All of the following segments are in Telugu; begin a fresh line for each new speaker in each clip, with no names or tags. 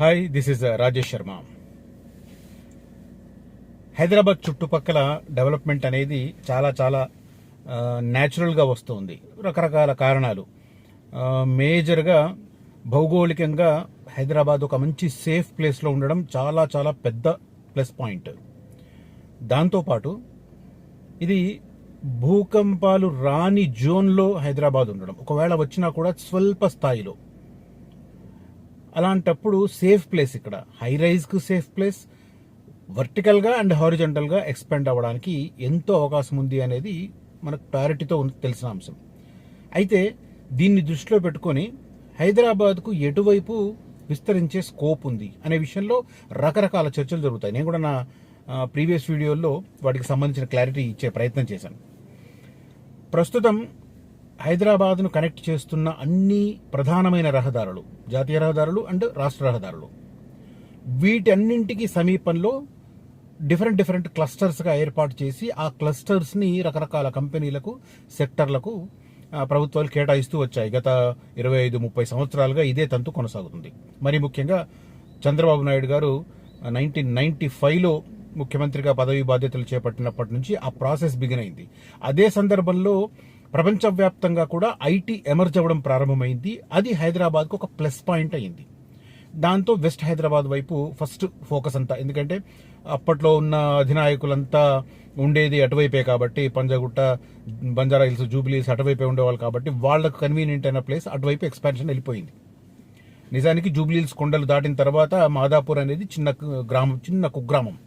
Hi, this is Rajesh Sharma. Hyderabad చుట్టుపక్కల డెవలప్మెంట్ అనేది చాలా చాలా న్యాచురల్గా వస్తుంది. రకరకాల కారణాలు. మేజర్గా భౌగోళికంగా హైదరాబాద్ ఒక మంచి సేఫ్ ప్లేస్లో ఉండడం చాలా చాలా పెద్ద ప్లస్ పాయింట్. దాంతోపాటు ఇది భూకంపాలు రాని జోన్లో హైదరాబాద్ ఉండడం, ఒకవేళ వచ్చినా కూడా స్వల్ప స్థాయిలో. అలాంటప్పుడు సేఫ్ ప్లేస్, ఇక్కడ హై రైజ్కు సేఫ్ ప్లేస్, వర్టికల్గా అండ్ హారిజంటల్గా ఎక్స్పెండ్ అవ్వడానికి ఎంతో అవకాశం ఉంది అనేది మనకు క్లారిటీతో తెలిసిన అంశం. అయితే దీన్ని దృష్టిలో పెట్టుకొని హైదరాబాద్కు ఎటువైపు విస్తరించే స్కోప్ ఉంది అనే విషయంలో రకరకాల చర్చలు జరుగుతాయి. నేను కూడా నా ప్రీవియస్ వీడియోల్లో వాటికి సంబంధించిన క్లారిటీ ఇచ్చే ప్రయత్నం చేశాను. ప్రస్తుతం హైదరాబాద్ను కనెక్ట్ చేస్తున్న అన్ని ప్రధానమైన రహదారులు, జాతీయ రహదారులు అండ్ రాష్ట్ర రహదారులు, వీటన్నింటికి సమీపంలో డిఫరెంట్ క్లస్టర్స్గా ఏర్పాటు చేసి ఆ క్లస్టర్స్ని రకరకాల కంపెనీలకు, సెక్టర్లకు ప్రభుత్వాలు కేటాయిస్తూ వచ్చాయి. గత 25-30 సంవత్సరాలుగా ఇదే తంతు కొనసాగుతుంది. మరి ముఖ్యంగా చంద్రబాబు నాయుడు గారు 1995లో ముఖ్యమంత్రిగా పదవి బాధ్యతలు చేపట్టినప్పటి నుంచి ఆ ప్రాసెస్ బిగిన్ అయింది. అదే సందర్భంలో ప్రపంచవ్యాప్తంగా కూడా ఐటీ ఎమర్జ్ అవ్వడం ప్రారంభమైంది. అది హైదరాబాద్కు ఒక ప్లస్ పాయింట్ అయింది. దాంతో వెస్ట్ హైదరాబాద్ వైపు ఫస్ట్ ఫోకస్ అంతా, ఎందుకంటే అప్పట్లో ఉన్న అధినాయకులంతా ఉండేది అటువైపే కాబట్టి, పంజాగుట్ట, బంజారా హిల్స్, జూబ్లీ హిల్స్ అటువైపే ఉండేవాళ్ళు కాబట్టి వాళ్ళకు కన్వీనియంట్ అయిన ప్లేస్ అటువైపు ఎక్స్పాన్షన్ వెళ్ళిపోయింది. నిజానికి జూబ్లీ హిల్స్ కొండలు దాటిన తర్వాత మాదాపూర్ అనేది చిన్న కుగ్రామం.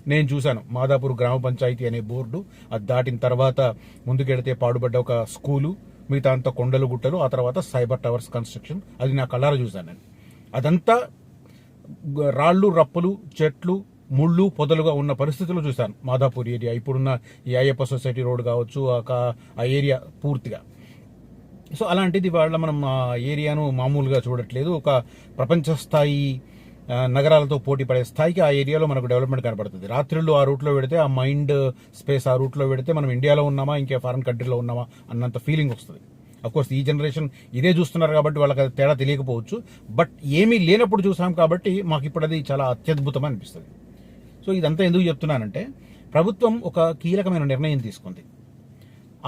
నేను చూశాను మాదాపూర్ గ్రామ పంచాయతీ అనే బోర్డు. అది దాటిన తర్వాత ముందుకెడితే పాడుబడ్డ ఒక స్కూలు, మిగతా అంతా కొండలు గుట్టలు, ఆ తర్వాత సైబర్ టవర్స్ కన్స్ట్రక్షన్. అది నా కళ్ళారా చూశాను నేను. అదంతా రాళ్ళు, రప్పలు, చెట్లు, ముళ్ళు, పొదలుగా ఉన్న పరిస్థితుల్లో చూశాను మాదాపూర్ ఏరియా. ఇప్పుడున్న ఈ అయ్యప్ప సొసైటీ రోడ్ కావచ్చు, ఆ ఏరియా పూర్తిగా. సో అలాంటిది వాళ్ళ మనం ఆ ఏరియాను మామూలుగా చూడట్లేదు. ఒక ప్రపంచ స్థాయి నగరాలతో పోటీ పడే స్థాయికి ఆ ఏరియాలో మనకు డెవలప్మెంట్ కనబడుతుంది. రాత్రిళ్ళు ఆ రూట్లో పెడితే, ఆ మైండ్ స్పేస్ ఆ రూట్లో పెడితే మనం ఇండియాలో ఉన్నామా ఇంకే ఫారెన్ కంట్రీలో ఉన్నామా అన్నంత ఫీలింగ్ వస్తుంది. అఫ్కోర్స్ ఈ జనరేషన్ ఇదే చూస్తున్నారు కాబట్టి వాళ్ళకి అది తేడా తెలియకపోవచ్చు. బట్ ఏమీ లేనప్పుడు చూసాం కాబట్టి మాకు ఇప్పుడు అది చాలా అత్యద్భుతం అనిపిస్తుంది. సో ఇదంతా ఎందుకు చెప్తున్నానంటే, ప్రభుత్వం ఒక కీలకమైన నిర్ణయం తీసుకుంది.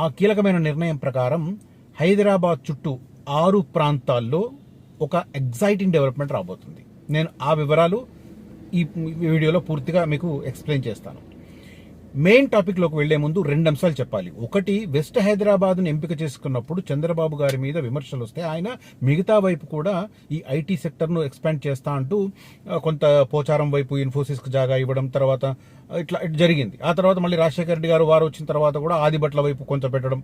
ఆ కీలకమైన నిర్ణయం ప్రకారం హైదరాబాద్ చుట్టూ 6 ప్రాంతాల్లో ఒక ఎగ్జైటింగ్ డెవలప్మెంట్ రాబోతుంది. నేను ఆ వివరాలు ఈ వీడియోలో పూర్తిగా మీకు ఎక్స్ప్లెయిన్ చేస్తాను. మెయిన్ టాపిక్లోకి వెళ్లే ముందు 2 అంశాలు చెప్పాలి. ఒకటి, వెస్ట్ హైదరాబాద్ను ఎంపిక చేసుకున్నప్పుడు చంద్రబాబు గారి మీద విమర్శలు వస్తే ఆయన మిగతా వైపు కూడా ఈ ఐటీ సెక్టర్ను ఎక్స్పాండ్ చేస్తా అంటూ కొంత పోచారం వైపు ఇన్ఫోసిస్కి జాగా ఇవ్వడం, తర్వాత ఇట్లా జరిగింది. ఆ తర్వాత మళ్ళీ రాజశేఖర రెడ్డి గారు వారు వచ్చిన తర్వాత కూడా ఆదిబట్ల వైపు కొంత పెట్టడం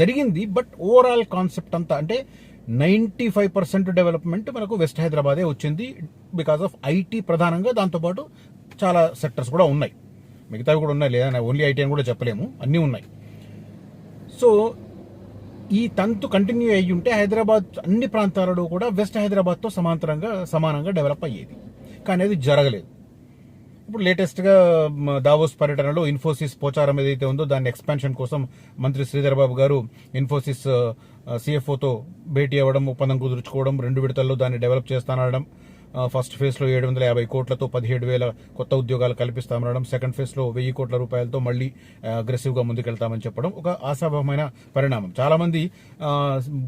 జరిగింది. బట్ ఓవరాల్ కాన్సెప్ట్ అంతా అంటే 95% డెవలప్మెంట్ మనకు వెస్ట్ హైదరాబాదే వచ్చింది బికాస్ ఆఫ్ ఐటీ ప్రధానంగా. దాంతోపాటు చాలా సెక్టర్స్ కూడా ఉన్నాయి, మిగతావి కూడా ఉన్నాయి, లేదా ఓన్లీ ఐటీ అని కూడా చెప్పలేము, అన్నీ ఉన్నాయి. సో ఈ తంతు కంటిన్యూ అయ్యి ఉంటే హైదరాబాద్ అన్ని ప్రాంతాలలో కూడా వెస్ట్ హైదరాబాద్తో సమానంగా డెవలప్ అయ్యేది. కానీ అది జరగలేదు. ఇప్పుడు లేటెస్ట్గా దావోస్ పర్యటనలో ఇన్ఫోసిస్ పోచారం ఏదైతే ఉందో దాని ఎక్స్పాన్షన్ కోసం మంత్రి శ్రీధర్ బాబు గారు ఇన్ఫోసిస్ సిఎఫ్ఓతో భేటీ అవ్వడం, ఒప్పందం కుదుర్చుకోవడం, 2 విడతల్లో దాన్ని డెవలప్ చేస్తానడం. ఫస్ట్ ఫేజ్లో 750 కోట్లతో 17,000 కొత్త ఉద్యోగాలు కల్పిస్తామనడం, సెకండ్ ఫేజ్లో 1,000 కోట్ల రూపాయలతో మళ్ళీ అగ్రెసివ్గా ముందుకెళ్తామని చెప్పడం ఒక ఆశాభావమైన పరిణామం. చాలామంది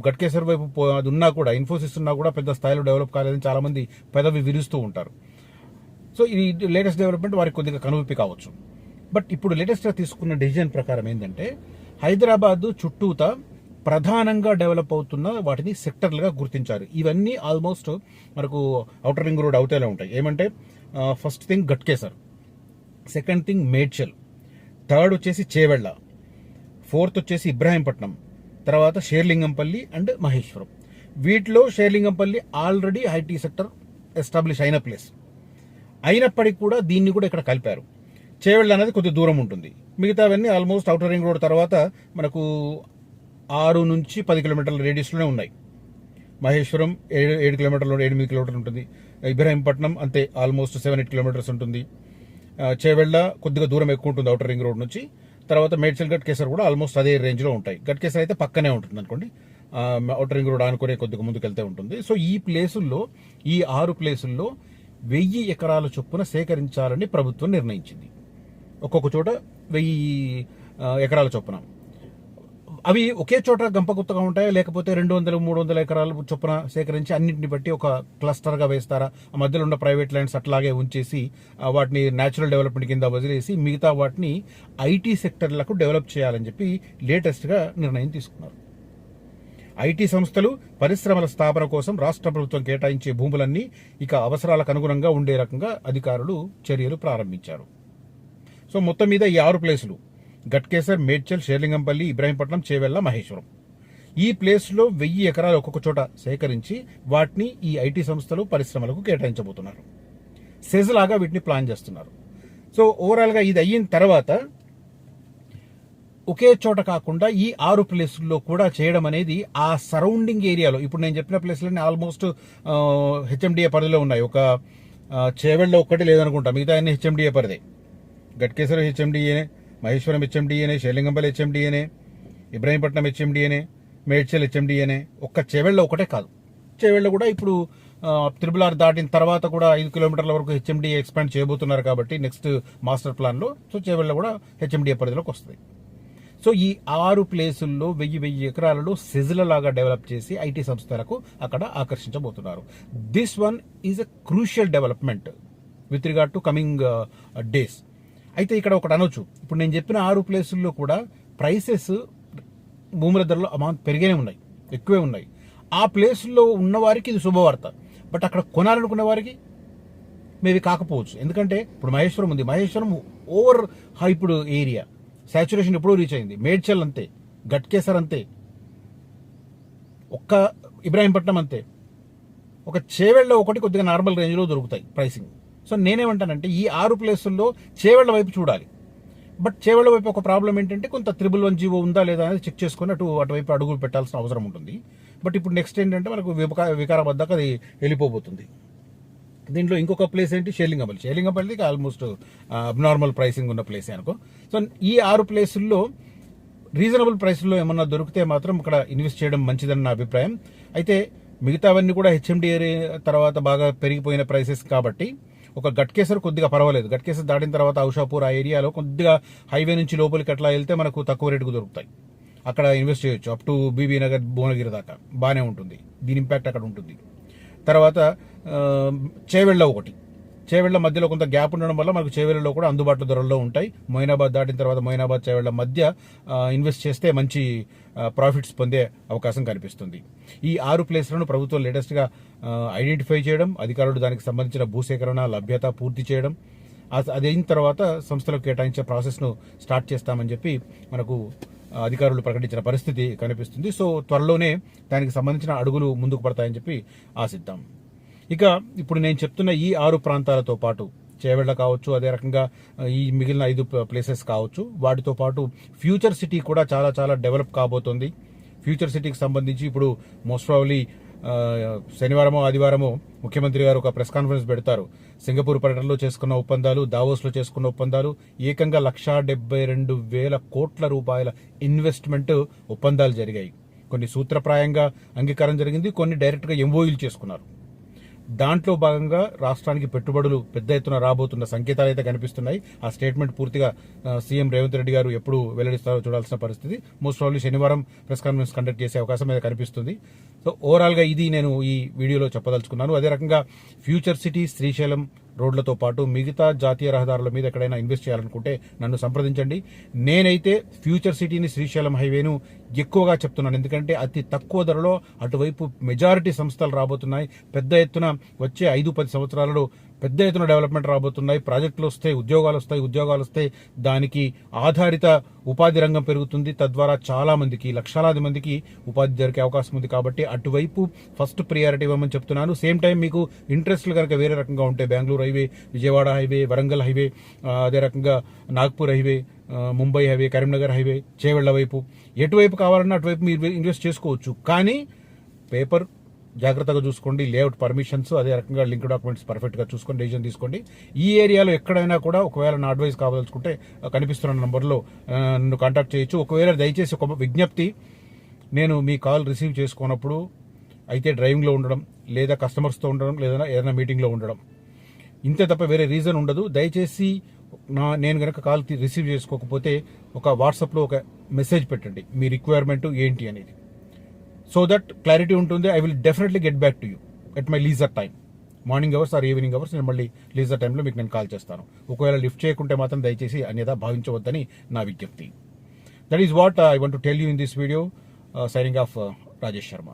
గట్కేసర్ వైపు అది ఉన్నా కూడా, ఇన్ఫోసిస్ ఉన్నా కూడా పెద్ద స్థాయిలో డెవలప్ కాలేదని చాలామంది పెదవి విరుస్తూ ఉంటారు. సో ఇది లేటెస్ట్ డెవలప్మెంట్ వారికి కొద్దిగా కనువిప్పి కావచ్చు. బట్ ఇప్పుడు లేటెస్ట్గా తీసుకున్న డెసిజన్ ప్రకారం ఏంటంటే, హైదరాబాద్ చుట్టూతా ప్రధానంగా డెవలప్ అవుతున్న వాటిని సెక్టర్లుగా గుర్తించారు. ఇవన్నీ ఆల్మోస్ట్ మనకు ఔటర్ రింగ్ రోడ్ అవుతేలా ఉంటాయి. ఏమంటే first thing Ghatkesar, second thing Medchal, third వచ్చేసి చేవెళ్ళ, ఫోర్త్ వచ్చేసి ఇబ్రాహీంపట్నం, తర్వాత షేర్లింగంపల్లి అండ్ మహేశ్వరం. వీటిలో Serilingampally already IT sector establish అయిన ప్లేస్ అయినప్పటికీ కూడా దీన్ని కూడా ఇక్కడ కలిపారు. చేవెళ్ళ అనేది కొద్ది దూరం ఉంటుంది. మిగతావన్నీ ఆల్మోస్ట్ ఔటర్ రింగ్ రోడ్ తర్వాత మనకు 6 నుంచి 10 కిలోమీటర్ల రేడియస్లోనే ఉన్నాయి. మహేశ్వరం 7 కిలోమీటర్లు, 8 కిలోమీటర్లు ఉంటుంది. ఇబ్రాహీంపట్నం అంతే, ఆల్మోస్ట్ 7-8 కిలోమీటర్స్ ఉంటుంది. చేవెళ్ళ కొద్దిగా దూరం ఎక్కువ ఉంటుంది ఔటర్ రింగ్ రోడ్ నుంచి. తర్వాత మేడ్చల్, గట్కేసర్ కూడా ఆల్మోస్ట్ అదే రేంజ్లో ఉంటాయి. గట్కేసర్ అయితే పక్కనే ఉంటుంది అనుకోండి. అవుటర్ రింగ్ రోడ్ ఆనుకునే కొద్దిగా ముందుకెళ్తే ఉంటుంది. సో ఈ ప్లేసుల్లో, ఈ 6 ప్లేసుల్లో 1000 ఎకరాల చొప్పున సేకరించాలని ప్రభుత్వం నిర్ణయించింది. ఒక్కొక్క చోట 1000 ఎకరాల చొప్పున. అవి ఒకే చోట గంపగుత్తగా ఉంటాయా, లేకపోతే 200-300 ఎకరాల చొప్పున సేకరించి అన్నింటిని బట్టి ఒక క్లస్టర్గా వేస్తారా? ఆ మధ్యలో ఉన్న ప్రైవేట్ ల్యాండ్స్ అట్లాగే ఉంచేసి వాటిని న్యాచురల్ డెవలప్మెంట్ కింద వదిలేసి మిగతా వాటిని ఐటీ సెక్టర్లకు డెవలప్ చేయాలని చెప్పి లేటెస్ట్గా నిర్ణయం తీసుకున్నారు. ఐటీ సంస్థలు, పరిశ్రమల స్థాపన కోసం రాష్ట్ర ప్రభుత్వం కేటాయించే భూములన్నీ ఇక అవసరాలకు అనుగుణంగా ఉండే రకంగా అధికారులు చర్యలు ప్రారంభించారు. సో మొత్తం మీద ఈ 6 ప్లేసులు గట్కేసర్, మేడ్చల్, షేర్లింగంపల్లి, ఇబ్రాహీంపట్నం, చేవెళ్ల, మహేశ్వరం, ఈ ప్లేస్లో 1000 ఎకరాలు ఒక్కొక్క చోట సేకరించి వాటిని ఈ ఐటీ సంస్థలు, పరిశ్రమలకు కేటాయించబోతున్నారు. సెజ్ లాగా వీటిని ప్లాన్ చేస్తున్నారు. సో ఓవరాల్గా ఇది అయిన తర్వాత ఒకే చోట కాకుండా ఈ 6 ప్లేసుల్లో కూడా చేయడం అనేది ఆ సరౌండింగ్ ఏరియాలో, ఇప్పుడు నేను చెప్పిన ప్లేసులన్నీ ఆల్మోస్ట్ హెచ్ఎండిఏ పరిధిలో ఉన్నాయి. ఒక చేవెళ్ళ ఒక్కటి లేదనుకుంటా, మిగతా అన్ని హెచ్ఎండిఏ పరిధే. గట్కేశ్వరం హెచ్ఎండిఏనే, మహేశ్వరం హెచ్ఎండిఏనే, షేర్లింగంపల్లి హెచ్ఎండిఏనే, ఇబ్రాహీంపట్నం హెచ్ఎండిఏనే, మేడ్చల్ హెచ్ఎండిఏనే. ఒక్క చేవెళ్ళ ఒకటే కాదు. చేవెళ్ళ కూడా ఇప్పుడు త్రిబుల్ ఆర్ దాటిన తర్వాత కూడా 5 కిలోమీటర్ల వరకు హెచ్ఎండిఏ ఎక్స్పాండ్ చేయబోతున్నారు కాబట్టి నెక్స్ట్ మాస్టర్ ప్లాన్లో. సో చేవెళ్ళ కూడా హెచ్ఎండిఏ పరిధిలోకి వస్తుంది. సో ఈ 6 ప్లేసుల్లో 1000 ఎకరాలలో సెజ్ల లాగా డెవలప్ చేసి ఐటీ సంస్థలకు అక్కడ ఆకర్షించబోతున్నారు. This one is a crucial development with regard to coming days. అయితే ఇక్కడ ఒకటి అనొచ్చు, ఇప్పుడు నేను చెప్పిన 6 ప్లేసుల్లో కూడా ప్రైసెస్, భూముల ధరలు అమౌంట్ పెరిగానే ఉన్నాయి, ఎక్కువే ఉన్నాయి. ఆ ప్లేసుల్లో ఉన్న వారికి ఇది శుభవార్త. బట్ అక్కడ కొనాలనుకున్న వారికి మేబీ కాకపోవచ్చు. ఎందుకంటే ఇప్పుడు మహేశ్వరం ఉంది, Maheshwaram over hyped area, saturation ఎప్పుడూ రీచ్ అయింది. మేడ్చల్ అంతే, గట్కేసర్ అంతే, ఒక్క ఇబ్రాహీంపట్నం అంతే, ఒక చేవెళ్ళ ఒకటి కొద్దిగా నార్మల్ రేంజ్లో దొరుకుతాయి ప్రైసింగ్. సో నేనేమంటానంటే ఈ 6 ప్లేసుల్లో చేవెళ్ళ వైపు చూడాలి. బట్ చేవెళ్ళ వైపు ఒక ప్రాబ్లం ఏంటంటే కొంత 311 జీవో ఉందా లేదా అనేది చెక్ చేసుకుని అటువైపు అడుగులు పెట్టాల్సిన అవసరం ఉంటుంది. బట్ ఇప్పుడు నెక్స్ట్ ఏంటంటే మనకు వికారాబాద్ దాకా అది వెళ్ళిపోబోతుంది. దీంట్లో ఇంకొక ప్లేస్ ఏంటి, షేర్లింగంపల్లి. షేర్లింగంపల్లికి ఆల్మోస్ట్ అబ్నార్మల్ ప్రైసింగ్ ఉన్న ప్లేసే అనుకో. సో ఈ 6 ప్లేసుల్లో రీజనబుల్ ప్రైస్లో ఏమన్నా దొరికితే మాత్రం ఇక్కడ ఇన్వెస్ట్ చేయడం మంచిదని నా అభిప్రాయం. అయితే మిగతావన్నీ కూడా హెచ్ఎండిఏ తర్వాత బాగా పెరిగిపోయిన ప్రైసెస్ కాబట్టి ఒక గట్కేసర్ కొద్దిగా పర్వాలేదు. గట్కేసర్ దాటిన తర్వాత ఔషాపూర్ ఆ ఏరియాలో కొద్దిగా హైవే నుంచి లోపలికి అట్లా వెళ్తే మనకు తక్కువ రేటుకు దొరుకుతాయి. అక్కడ ఇన్వెస్ట్ చేయొచ్చు. Up to Bibinagar, Bhuvanagiri దాకా బాగానే ఉంటుంది. దీని ఇంపాక్ట్ అక్కడ ఉంటుంది. తర్వాత చేవెళ్ళ ఒకటి, చేవెళ్ళ మధ్యలో కొంత గ్యాప్ ఉండడం వల్ల మనకు చేవెళ్ళలో కూడా అందుబాటులో ధరల్లో ఉంటాయి. మొయినాబాద్ దాటిన తర్వాత మొయినాబాద్, చేవెళ్ళ మధ్య ఇన్వెస్ట్ చేస్తే మంచి ప్రాఫిట్స్ పొందే అవకాశం కనిపిస్తుంది. ఈ 6 ప్లేస్లను ప్రభుత్వం లేటెస్ట్గా ఐడెంటిఫై చేయడం, అధికారులు దానికి సంబంధించిన భూసేకరణ, లభ్యత పూర్తి చేయడం, అదైన తర్వాత సంస్థలకు కేటాయించే ప్రాసెస్ను స్టార్ట్ చేస్తామని చెప్పి మనకు అధికారులు ప్రకటించిన పరిస్థితి కనిపిస్తుంది. సో త్వరలోనే దానికి సంబంధించిన అడుగులు ముందుకు పడతాయని చెప్పి ఆశిద్దాం. ఇక ఇప్పుడు నేను చెప్తున్న ఈ 6 ప్రాంతాలతో పాటు చేవెళ్ళ కావచ్చు, అదే రకంగా ఈ మిగిలిన 5 ప్లేసెస్ కావచ్చు, వాటితో పాటు ఫ్యూచర్ సిటీ కూడా చాలా చాలా డెవలప్ కాబోతుంది. ఫ్యూచర్ సిటీకి సంబంధించి ఇప్పుడు మోస్ట్ ప్రాబబ్లీ శనివారమో ఆదివారమో ముఖ్యమంత్రి గారు ఒక ప్రెస్ కాన్ఫరెన్స్ పెడతారు. సింగపూర్ పర్యటనలో చేసుకున్న ఒప్పందాలు, దావోస్లో చేసుకున్న ఒప్పందాలు, ఏకంగా 1,72,000 కోట్ల రూపాయల ఇన్వెస్ట్మెంట్ ఒప్పందాలు జరిగాయి. కొన్ని సూత్రప్రాయంగా అంగీకారం జరిగింది, కొన్ని డైరెక్ట్గా ఎంఓయూలు చేసుకున్నారు. దాంట్లో భాగంగా రాష్ట్రానికి పెట్టుబడులు పెద్ద ఎత్తున రాబోతున్న సంకేతాలు అయితే కనిపిస్తున్నాయి. ఆ స్టేట్మెంట్ పూర్తిగా సీఎం రేవంత్ రెడ్డి గారు ఎప్పుడు వెల్లడిస్తారో చూడాల్సిన పరిస్థితి. మోస్ట్ ప్రాబ్లీ శనివారం ప్రెస్ కాన్ఫరెన్స్ కండక్ట్ చేసే అవకాశం అయితే కనిపిస్తుంది. సో ఓవరాల్గా ఇది నేను ఈ వీడియోలో చెప్పదలుచుకున్నాను. అదే రకంగా ఫ్యూచర్ సిటీ, శ్రీశైలం రోడ్లతో పాటు మిగతా జాతీయ రహదారుల మీద ఎక్కడైనా ఇన్వెస్ట్ చేయాలనుకుంటే నన్ను సంప్రదించండి. నేనైతే ఫ్యూచర్ సిటీని, శ్రీశైలం హైవేను ఎక్కువగా చెప్తున్నాను. ఎందుకంటే అతి తక్కువ ధరలో అటువైపు మెజారిటీ సంస్థలు రాబోతున్నాయి. పెద్ద ఎత్తున వచ్చే 5-10 సంవత్సరాలలో పెద్ద ఎత్తున డెవలప్మెంట్ రాబోతున్నాయి. ప్రాజెక్టులు వస్తాయి, ఉద్యోగాలు వస్తాయి. దానికి ఆధారిత ఉపాధి రంగం పెరుగుతుంది. తద్వారా చాలా మందికి, లక్షలాది మందికి ఉపాధి దొరికే అవకాశం ఉంది. కాబట్టి అటువైపు ఫస్ట్ ప్రియారిటీ ఇవ్వమని చెప్తున్నాను. సేమ్ టైం మీకు ఇంట్రెస్ట్లు కనుక వేరే రకంగా ఉంటే Bengaluru highway, Vijayawada highway, Warangal highway, అదే రకంగా Nagpur highway, Mumbai highway, Karimnagar highway, Chevella వైపు, ఎటువైపు కావాలన్నా అటువైపు మీరు ఇన్వెస్ట్ చేసుకోవచ్చు. కానీ పేపర్ జాగ్రత్తగా చూసుకోండి, లేఅవుట్ పర్మిషన్స్, అదే రకంగా లింక్ డాక్యుమెంట్స్ పర్ఫెక్ట్గా చూసుకొని డెసిజన్ తీసుకోండి. ఈ ఏరియాలో ఎక్కడైనా కూడా ఒకవేళ నా అడ్వైస్ కావాలనుకుంటే కనిపిస్తున్న నంబర్లో నన్ను కాంటాక్ట్ చేయొచ్చు. ఒకవేళ దయచేసి ఒక విజ్ఞప్తి, నేను మీ కాల్ రిసీవ్ చేసుకున్నప్పుడు అయితే డ్రైవింగ్లో ఉండడం, లేదా కస్టమర్స్తో ఉండడం, లేదా ఏదైనా మీటింగ్లో ఉండడం, ఇంతే తప్ప వేరే రీజన్ ఉండదు. దయచేసి నేను కనుక కాల్ రిసీవ్ చేసుకోకపోతే ఒక వాట్సాప్లో ఒక మెసేజ్ పెట్టండి మీ రిక్వైర్మెంట్ ఏంటి అనేది. సో దట్ క్లారిటీ ఉంటుంది. I will definitely get back to you at my leisure time. Morning hours or evening hours నేను మళ్ళీ లీజర్ టైంలో మీకు నేను కాల్ చేస్తాను. ఒకవేళ లిఫ్ట్ చేయకుంటే మాత్రం దయచేసి అన్యదా భావించవద్దని నా విజ్ఞప్తి. That is what I want to tell you in this video. Signing off Rajesh Sharma.